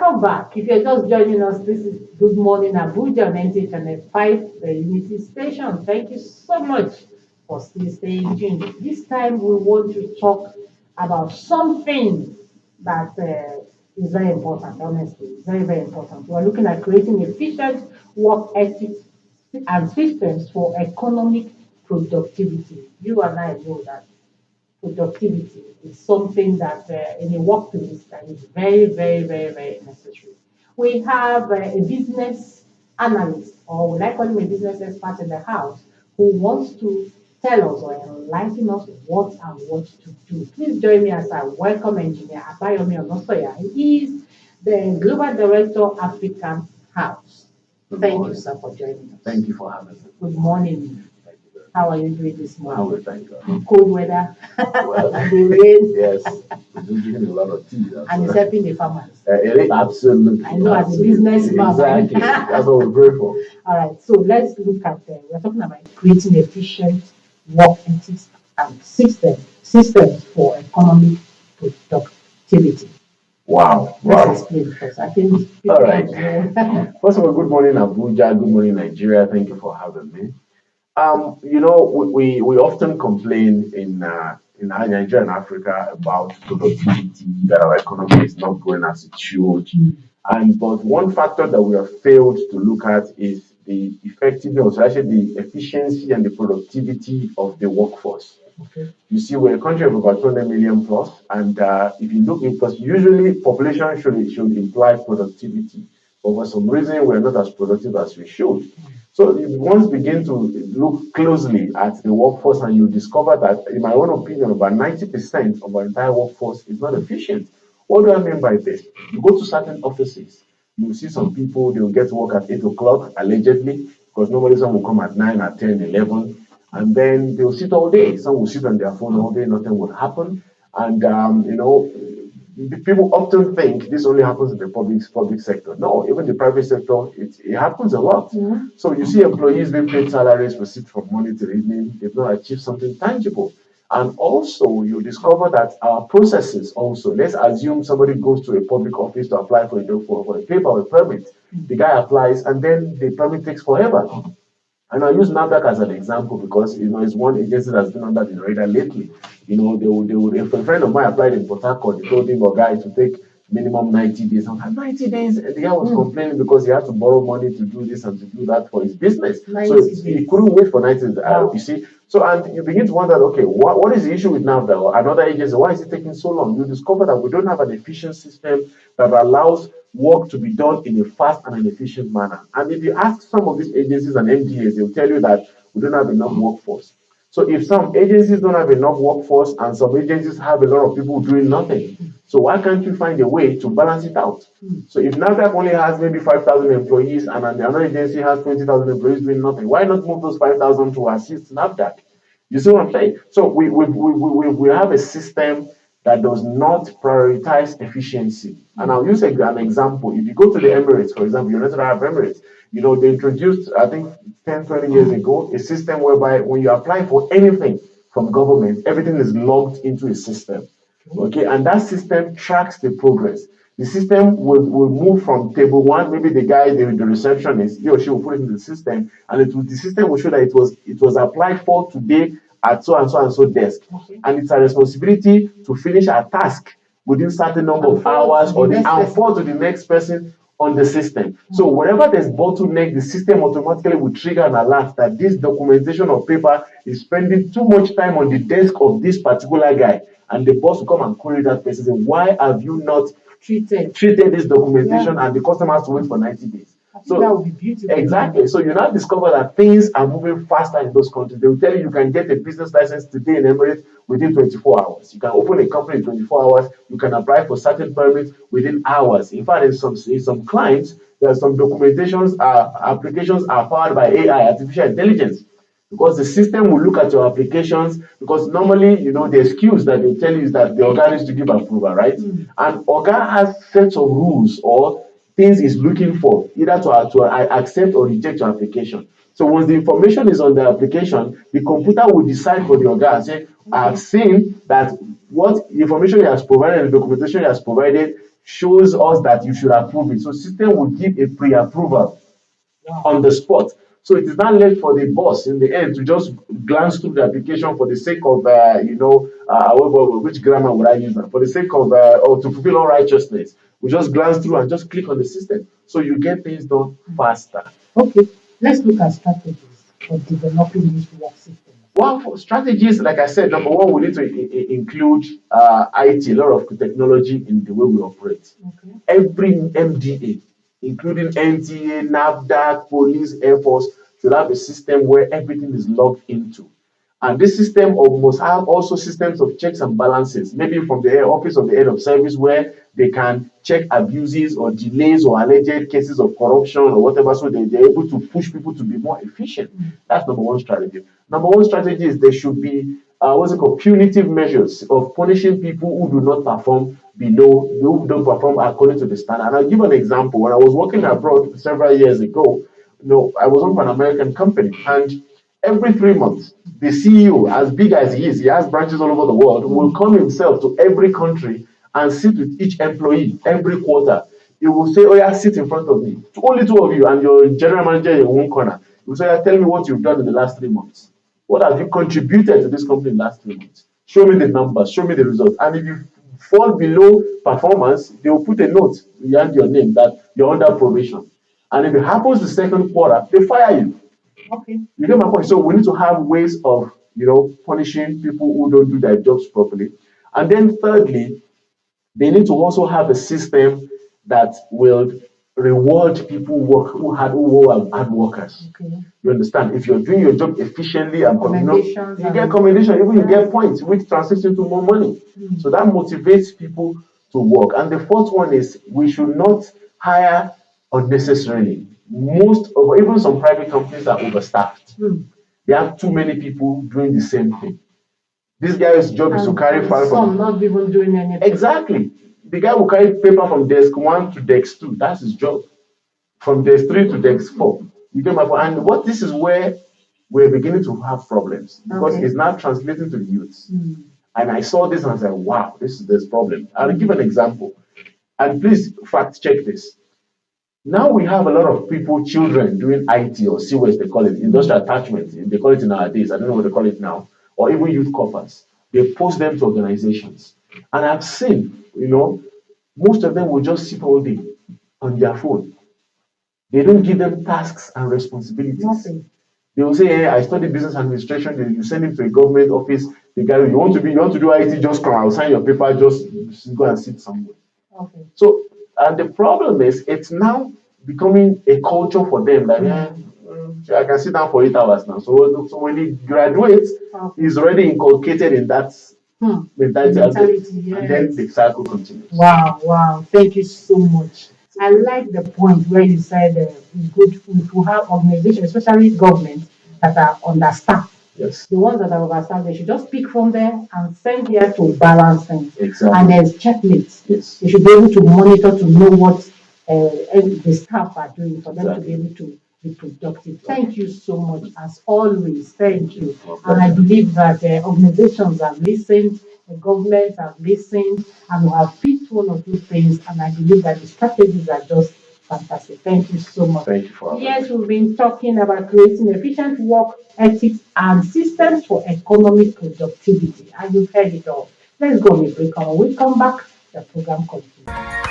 Welcome back. If you're just joining us, this is Good Morning Abuja on NT Channel 5, the Unity Station. Thank you so much for still staying tuned. This time we want to talk about something that is very important, honestly. Very, very important. We're looking at creating efficient work ethics and systems for economic productivity. You and I know that productivity is something that in a workplace that is very, very, very, very necessary. We have a business analyst, or we like call him a business expert in the house, who wants to tell us or enlighten us what and what to do. Please join me as I welcome engineer Abayomi Onosoya. He is the Global Director, African House. Thank you, sir, for joining us. Thank you for having me. Good morning. How are you doing this morning? I will thank God. Cold weather, Well, the rain, yes, we're drinking a lot of tea. and it's helping the farmers. Absolutely. I know as a businessman. Exactly. That's what we're grateful. All right, so let's look at we're talking about creating efficient work ethics and systems for economic productivity. Wow. Let's explain first. I think All right. First of all, good morning, Abuja. Good morning, Nigeria. Thank you for having me. We often complain in Nigeria and Africa about productivity, that our economy is not growing as it should. But one factor that we have failed to look at is the effectiveness, actually the efficiency and the productivity of the workforce. Okay. You see, we're a country of about 200 million plus, and if you look, because usually population should imply productivity, but for some reason we're not as productive as we should. So if once begin to look closely at the workforce, and you discover that, in my own opinion, about 90% of our entire workforce is not efficient. What do I mean by this? You go to certain offices, you see some people, they'll get to work at 8 o'clock, allegedly, because normally some will come at 9, at 10, 11. And then they'll sit all day. Some will sit on their phone all day, nothing will happen. And, people often think this only happens in the public sector. No, even the private sector, it happens a lot. Mm-hmm. So you see employees being paid salaries for sit from morning to evening. They've not achieved something tangible. And also, you discover that our processes also, let's assume somebody goes to a public office to apply for a paper or a permit. The guy applies, and then the permit takes forever. And I use NAFDAC as an example because it's one agency that's been under the radar lately. They would. If a friend of mine applied in Port Harcourt, they told him or guy to take minimum 90 days. I'm like, 90 days, and the guy was complaining because he had to borrow money to do this and to do that for his business. So he couldn't wait for 90 days. You see. So and you begin to wonder, okay, what is the issue with NAFDAC or another agency? Why is it taking so long? You discover that we don't have an efficient system that allows work to be done in a fast and an efficient manner. And if you ask some of these agencies and MDAs, they'll tell you that we don't have enough workforce. So if some agencies don't have enough workforce and some agencies have a lot of people doing nothing, so why can't you find a way to balance it out? So if NAFDAC only has maybe 5,000 employees and another agency has 20,000 employees doing nothing, why not move those 5,000 to assist NAFDAC? You see what I'm saying? So we have a system that does not prioritize efficiency. And I'll use an example. If you go to the Emirates, for example, United Arab Emirates, they introduced, I think, 10, 20 years ago, a system whereby when you apply for anything from government, everything is logged into a system. Okay, and that system tracks the progress. The system will move from table one, maybe the guy, the receptionist, he or she will put it in the system, and the system will show that it was applied for today at so and so and so desk. Okay. And it's a responsibility to finish a task within certain number of hours and forward to the next person on the system. So whenever there's bottleneck, the system automatically will trigger an alert that this documentation of paper is spending too much time on the desk of this particular guy. And the boss will come and query that person and say, why have you not treated this documentation? And the customer has to wait for 90 days. So that would be beautiful. Exactly. So you now discover that things are moving faster in those countries. They will tell you can get a business license today in Emirates within 24 hours. You can open a company in 24 hours. You can apply for certain permits within hours. In fact, in some clients, there are some documentations, applications are powered by AI, artificial intelligence. Because the system will look at your applications, because normally, the excuse that they tell you is that the organ needs to give approval, right? And organ has sets of rules or things is looking for, either to accept or reject your application. So once the information is on the application, the computer will decide for the organ and say, I have seen that what information he has provided, the documentation he has provided shows us that you should approve it. So system will give a pre-approval on the spot. So it is not left for the boss in the end to just glance through the application for the sake of, which grammar would I use now? For the sake of, or to fulfill all righteousness. We just glance through and just click on the system. So you get things done faster. Okay, let's look at strategies for developing this work system. Well, for strategies, like I said, number one, we need to include IT, a lot of technology in the way we operate. Okay. Every MDA, including NTA, NAFDAC, police, Air Force, should have a system where everything is logged into. And this system must have also systems of checks and balances, maybe from the office of the head of service, where they can check abuses or delays or alleged cases of corruption or whatever, so they're able to push people to be more efficient. That's number one strategy. Number one strategy is there should be what's it called, punitive measures of punishing people who do not perform who don't perform according to the standard. And I'll give an example. When I was working abroad several years ago, I was on for an American company, and every 3 months, the CEO, as big as he is, he has branches all over the world, will come himself to every country and sit with each employee every quarter. He will say, "Oh, yeah, sit in front of me. Only two of you and your general manager in one corner." He will say, "Yeah, tell me what you've done in the last 3 months. What have you contributed to this company in the last 3 months? Show me the numbers, show me the results. And if you fall below performance, they will put a note behind your name that you're under probation. And if it happens the second quarter, they fire you." Okay. You get my point? So we need to have ways of, punishing people who don't do their jobs properly. And then thirdly, they need to also have a system that will reward people who are hard workers. Okay. You understand? If you're doing your job efficiently and you get commendation, even you get points, which translates into more money. So that motivates people to work. And the fourth one is we should not hire unnecessarily. Even some private companies are overstaffed. They have too many people doing the same thing. This guy's job is to carry file from not even doing anything. Exactly. The guy will carry paper from desk 1 to desk 2. That's his job. From desk 3 to desk 4. You get my point? And this is where we're beginning to have problems, because it's not translating to the youths. And I saw this and I said, wow, this problem. I'll give an example. And please fact check this. Now we have a lot of people, children, doing IT or CWS, they call it, industrial attachment. They call it nowadays. I don't know what they call it now. Or even youth corpers. They post them to organizations. And I've seen, most of them will just sit all day on their phone. They don't give them tasks and responsibilities. Nothing. They will say, "Hey, I studied business administration." You send him to a government office. The guy, you want to do IT, just come. I'll sign your paper. Just go and sit somewhere. Okay. So, and the problem is, it's now becoming a culture for them that I can sit down for 8 hours now. So when he graduates, he's already inculcated in that mentality, yes. And then the cycle continues. Wow. Thank you so much. I like the point where you said it's good if we have organizations, especially government, that are understaffed. Yes. The ones that are overstaffed, they should just pick from there and send here to balance things. Exactly. And there's checkmates. Yes. They should be able to monitor to know what the staff are doing for them to be able to be productive. Thank you so much, as always. Thank you. And I believe that organizations have listened, the governments have listened, and we have picked one or two things. And I believe that the strategies are just fantastic. Thank you so much. Thank you for Yes, we've been talking about creating efficient work ethics and systems for economic productivity. And you've heard it all. Let's go on a break. And when we come back, the program continues.